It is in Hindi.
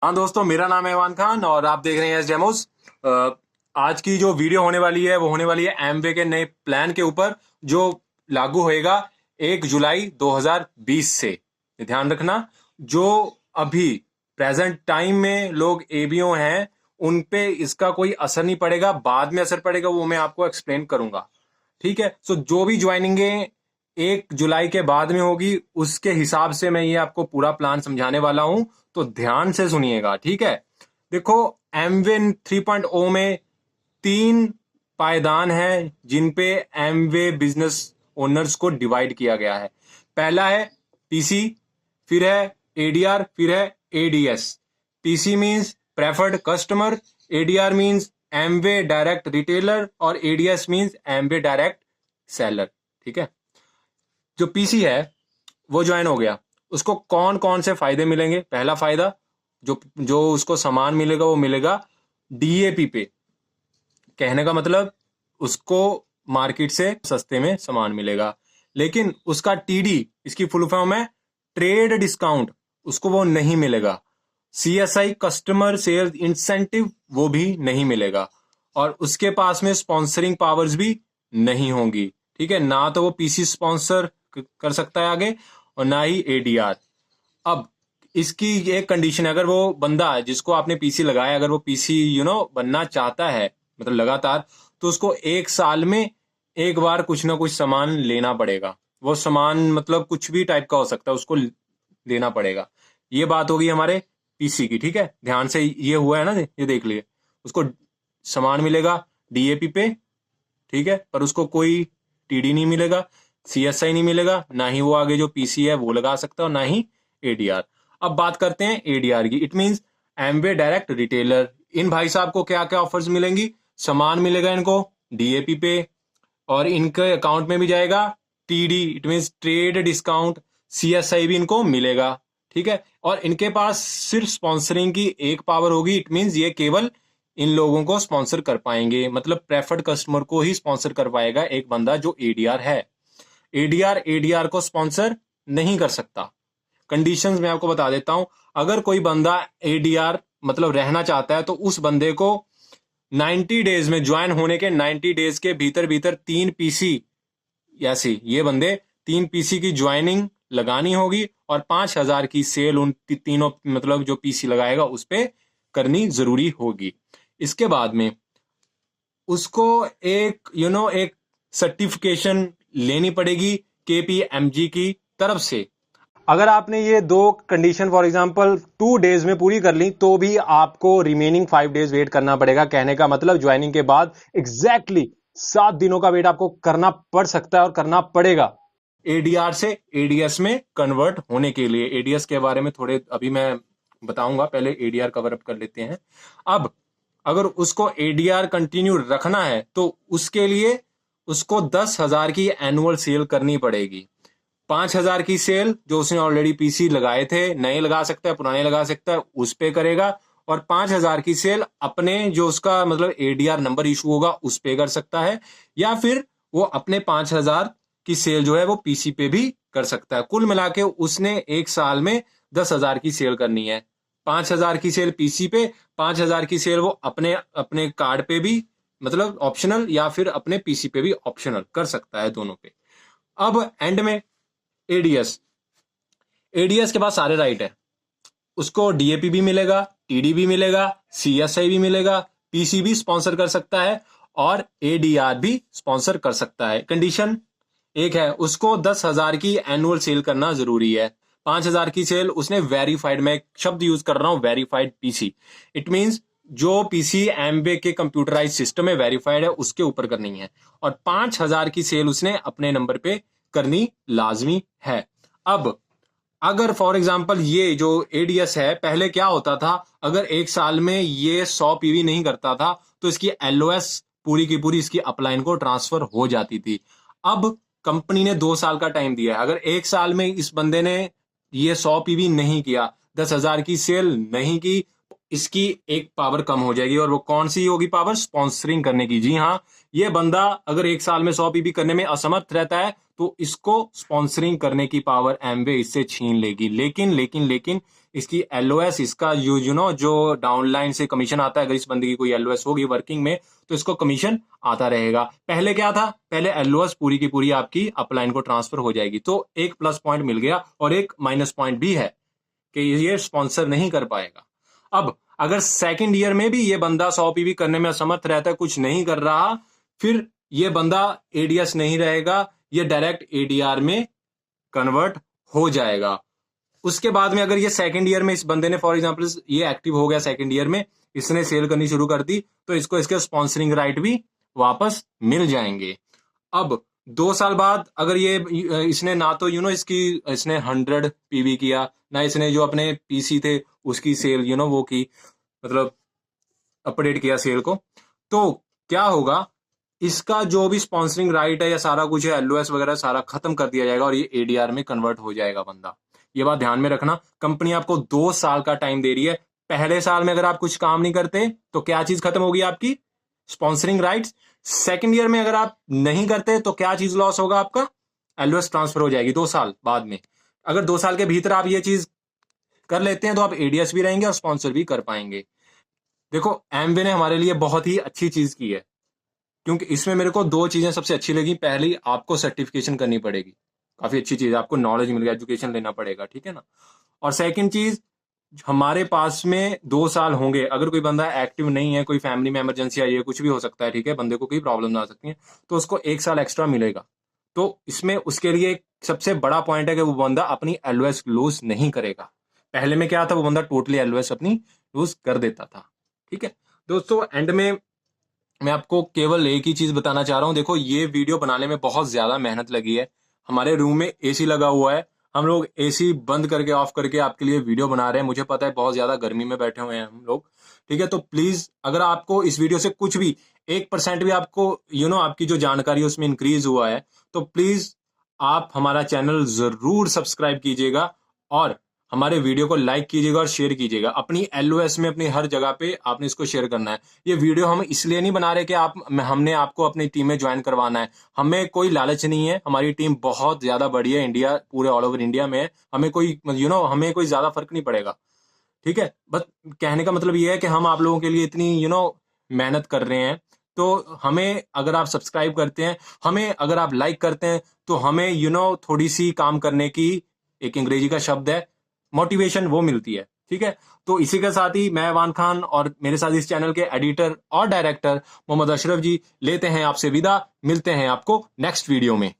हाँ दोस्तों, मेरा नाम है ईवान खान और आप देख रहे हैं एस डेमोस। आज की जो वीडियो होने वाली है वो होने वाली है एमवे के नए प्लान के ऊपर, जो लागू होएगा 1 जुलाई 2020 से। ध्यान रखना, जो अभी प्रेजेंट टाइम में लोग एबीओ हैं उन पे इसका कोई असर नहीं पड़ेगा, बाद में असर पड़ेगा, वो मैं आपको एक्सप्लेन करूंगा। ठीक है, सो जो भी ज्वाइनिंग 1 जुलाई के बाद में होगी उसके हिसाब से मैं ये आपको पूरा प्लान समझाने वाला हूं, तो ध्यान से सुनिएगा। ठीक है, देखो, एमवे 3.0 में 3 पायदान हैं जिन पे एमवे बिजनेस ओनर्स को डिवाइड किया गया है। पहला है पीसी, फिर है एडीआर, फिर है ADS. PC means preferred customer, ADR means Amway direct retailer और ADS means Amway direct seller. ठीक है, जो पीसी है वो ज्वाइन हो गया, उसको कौन कौन से फायदे मिलेंगे? पहला फायदा, जो जो उसको सामान मिलेगा वो मिलेगा डीएपी पे। कहने का मतलब, उसको मार्केट से सस्ते में सामान मिलेगा। लेकिन उसका टीडी, इसकी फुल फॉर्म है ट्रेड डिस्काउंट, उसको वो नहीं मिलेगा। सीएसआई कस्टमर सेल्स इंसेंटिव वो भी नहीं मिलेगा। और उसके पास में स्पॉन्सरिंग पावर्स भी नहीं होंगी। ठीक है, ना तो वो पीसी स्पॉन्सर कर सकता है आगे, और ना ही एडीआर। अब इसकी एक कंडीशन है, अगर वो बंदा जिसको आपने पीसी लगाया, अगर वो पीसी बनना चाहता है, मतलब लगातार, तो उसको 1 साल में एक बार कुछ ना कुछ सामान लेना पड़ेगा। वो सामान मतलब कुछ भी टाइप का हो सकता है, उसको देना पड़ेगा। ये बात होगी हमारे पीसी की। ठीक है, ध्यान से ये हुआ है ना, ये देख लिए। उसको सामान मिलेगा डीएपी पे, ठीक है, पर उसको कोई टीडी नहीं मिलेगा, सीएसआई नहीं मिलेगा, ना ही वो आगे जो पीसी है वो लगा सकता है, ना ही एडीआर। अब बात करते हैं एडीआर की। It means Amway direct retailer. इन भाई साहब को क्या क्या ऑफर्स मिलेंगी? सामान मिलेगा इनको डीएपी पे, और इनके अकाउंट में भी जाएगा TD, it means trade discount. CSI भी इनको मिलेगा। ठीक है, और इनके पास सिर्फ स्पॉन्सरिंग की एक पावर होगी। इट मींस ये केवल इन लोगों को स्पॉन्सर कर पाएंगे, मतलब प्रेफर्ड कस्टमर को ही स्पॉन्सर कर पाएगा एक बंदा जो एडीआर है। एडीआर को स्पॉन्सर नहीं कर सकता। कंडीशंस मैं आपको बता देता हूं। अगर कोई बंदा एडीआर मतलब रहना चाहता है, तो उस बंदे को 90 डेज में, ज्वाइन होने के 90 डेज के भीतर भीतर 3 पीसी, ऐसी ये बंदे 3 पीसी की ज्वाइनिंग लगानी होगी, और 5,000 की सेल उन तीनों मतलब जो पीसी लगाएगा उस पर करनी जरूरी होगी। इसके बाद में उसको एक सर्टिफिकेशन लेनी पड़ेगी केपीएमजी की तरफ से। अगर आपने ये 2 कंडीशन फॉर एग्जांपल 2 डेज में पूरी कर ली, तो भी आपको रिमेनिंग 5 डेज वेट करना पड़ेगा। कहने का मतलब, ज्वाइनिंग के बाद एग्जैक्टली 7 दिनों का वेट आपको करना पड़ सकता है और करना पड़ेगा एडीआर से एडीएस में कन्वर्ट होने के लिए। एडीएस के बारे में थोड़े अभी मैं बताऊंगा, पहले एडीआर कवर अप कर लेते हैं। अब अगर उसको एडीआर कंटिन्यू रखना है, तो उसके लिए उसको 10,000 की एनुअल सेल करनी पड़ेगी। 5,000 की सेल जो उसने ऑलरेडी पीसी लगाए थे, नए लगा सकता है, पुराने लगा सकता है, उस पे करेगा। और 5,000 की सेल अपने जो उसका मतलब एडीआर नंबर इशू होगा उस पे कर सकता है, या फिर वो अपने 5,000 की सेल जो है वो पीसी पे भी कर सकता है। कुल मिला के उसने 1 साल में 10,000 की सेल करनी है। 5,000 की सेल पीसी पे, 5,000 की सेल वो अपने अपने कार्ड पे भी मतलब ऑप्शनल, या फिर अपने पीसी पे भी ऑप्शनल कर सकता है, दोनों पे। अब एंड में एडीएस, एडीएस के पास सारे राइट है। उसको डीएपी भी मिलेगा, टीडी भी मिलेगा, सीएसआई भी मिलेगा, पीसी भी स्पॉन्सर कर सकता है, और एडीआर भी स्पॉन्सर कर सकता है। कंडीशन एक है, उसको 10,000 की एनुअल सेल करना जरूरी है। 5,000 की सेल उसने वेरीफाइड, मैं एक शब्द यूज कर रहा हूं, वेरीफाइड पीसी। इट मींस जो पीसी एमबे के कंप्यूटराइज सिस्टम में वेरीफाइड है उसके ऊपर करनी है, और 5,000 की सेल उसने अपने नंबर पे करनी लाजमी है। अब अगर फॉर एग्जांपल ये जो एडीएस है, पहले क्या होता था, अगर 1 साल में ये 100 पीवी नहीं करता था, तो इसकी एलओएस पूरी की पूरी इसकी अपलाइन को ट्रांसफर हो जाती थी। अब कंपनी ने 2 साल का टाइम दिया है। अगर 1 साल में इस बंदे ने ये 100 पीवी नहीं किया, 10,000 की सेल नहीं की, इसकी एक पावर कम हो जाएगी। और वो कौन सी होगी पावर? स्पॉन्सरिंग करने की। जी हाँ, ये बंदा अगर 1 साल में 100 पीवी करने में असमर्थ रहता है, तो इसको स्पॉन्सरिंग करने की पावर एमवे इससे छीन लेगी। लेकिन इसकी एलओएस, इसका जो डाउनलाइन से कमीशन आता है, अगर इस बंदे की कोई एलओएस होगी वर्किंग में तो इसको कमीशन आता रहेगा। पहले क्या था, पहले एलओएस पूरी की पूरी आपकी अपलाइन को ट्रांसफर हो जाएगी। तो एक प्लस पॉइंट मिल गया और एक माइनस पॉइंट भी है कि ये स्पॉन्सर नहीं कर पाएगा। अब अगर सेकंड ईयर में भी ये बंदा 100 पीवी करने में असमर्थ रहता है, कुछ नहीं कर रहा, फिर ये बंदा एडीएस नहीं रहेगा, ये डायरेक्ट एडीआर में कन्वर्ट हो जाएगा। उसके बाद में अगर ये सेकंड ईयर में इस बंदे ने फॉर एग्जांपल ये एक्टिव हो गया सेकंड ईयर में, इसने सेल करनी शुरू कर दी, तो इसको इसके स्पॉन्सरिंग राइट भी वापस मिल जाएंगे। अब 2 साल बाद अगर ये इसने ना तो इसने 100 पीवी किया, ना इसने जो अपने पीसी थे उसकी सेल वो की, मतलब अपडेट किया सेल को, तो क्या होगा, इसका जो भी स्पॉन्सरिंग राइट है या सारा कुछ है, एलओएस वगैरह सारा खत्म कर दिया जाएगा और ये एडीआर में कन्वर्ट हो जाएगा बंदा। ये बात ध्यान में रखना। कंपनी आपको 2 साल का टाइम दे रही है। पहले साल में अगर आप कुछ काम नहीं करते तो क्या चीज खत्म होगी आपकी, स्पॉन्सरिंग राइट्स। सेकंड ईयर में अगर आप नहीं करते तो क्या चीज लॉस होगा आपका, एलओएस ट्रांसफर हो जाएगी 2 साल बाद में। अगर 2 साल के भीतर आप ये चीज कर लेते हैं तो आप एडीएस भी रहेंगे और स्पॉन्सर भी कर पाएंगे। देखो एमवे ने हमारे लिए बहुत ही अच्छी चीज की है, क्योंकि इसमें मेरे को 2 चीजें सबसे अच्छी लगी। पहली, आपको सर्टिफिकेशन करनी पड़ेगी, काफी अच्छी चीज है, आपको नॉलेज मिल गया, एजुकेशन लेना पड़ेगा, ठीक है ना। और सेकंड चीज, हमारे पास में 2 साल होंगे, अगर कोई बंदा एक्टिव नहीं है, कोई फैमिली में इमरजेंसी आई है, कुछ भी हो सकता है, ठीक है, बंदे को कोई प्रॉब्लम आ सकती है, तो उसको 1 साल एक्स्ट्रा मिलेगा। तो इसमें उसके लिए एक सबसे बड़ा पॉइंट है कि वो बंदा अपनी एलओएस लूज नहीं करेगा। पहले में क्या था, वो बंदा टोटली एलओएस अपनी लूज कर देता था, ठीक है दोस्तों। एंड में मैं आपको केवल एक ही चीज बताना चाह रहा हूं। देखो ये वीडियो बनाने में बहुत ज्यादा मेहनत लगी है। हमारे रूम में एसी लगा हुआ है, हम लोग एसी बंद करके ऑफ करके आपके लिए वीडियो बना रहे हैं। मुझे पता है बहुत ज्यादा गर्मी में बैठे हुए हैं हम लोग, ठीक है। तो प्लीज अगर आपको इस वीडियो से कुछ भी 1% भी आपको आपकी जो जानकारी है उसमें इंक्रीज हुआ है, तो प्लीज आप हमारा चैनल जरूर सब्सक्राइब कीजिएगा और हमारे वीडियो को लाइक कीजिएगा और शेयर कीजिएगा। अपनी एलओएस में अपनी हर जगह पे आपने इसको शेयर करना है। ये वीडियो हम इसलिए नहीं बना रहे कि हमने आपको अपनी टीम में ज्वाइन करवाना है, हमें कोई लालच नहीं है। हमारी टीम बहुत ज्यादा बड़ी है, इंडिया पूरे ऑल ओवर इंडिया में है। हमें कोई हमें कोई ज्यादा फर्क नहीं पड़ेगा, ठीक है। बस कहने का मतलब ये है कि हम आप लोगों के लिए इतनी मेहनत कर रहे हैं, तो हमें अगर आप सब्सक्राइब करते हैं, हमें अगर आप लाइक करते हैं, तो हमें थोड़ी सी काम करने की, एक अंग्रेजी का शब्द है मोटिवेशन, वो मिलती है, ठीक है। तो इसी के साथ ही मैं अवान खान और मेरे साथ इस चैनल के एडिटर और डायरेक्टर मोहम्मद अशरफ जी लेते हैं आपसे विदा। मिलते हैं आपको नेक्स्ट वीडियो में।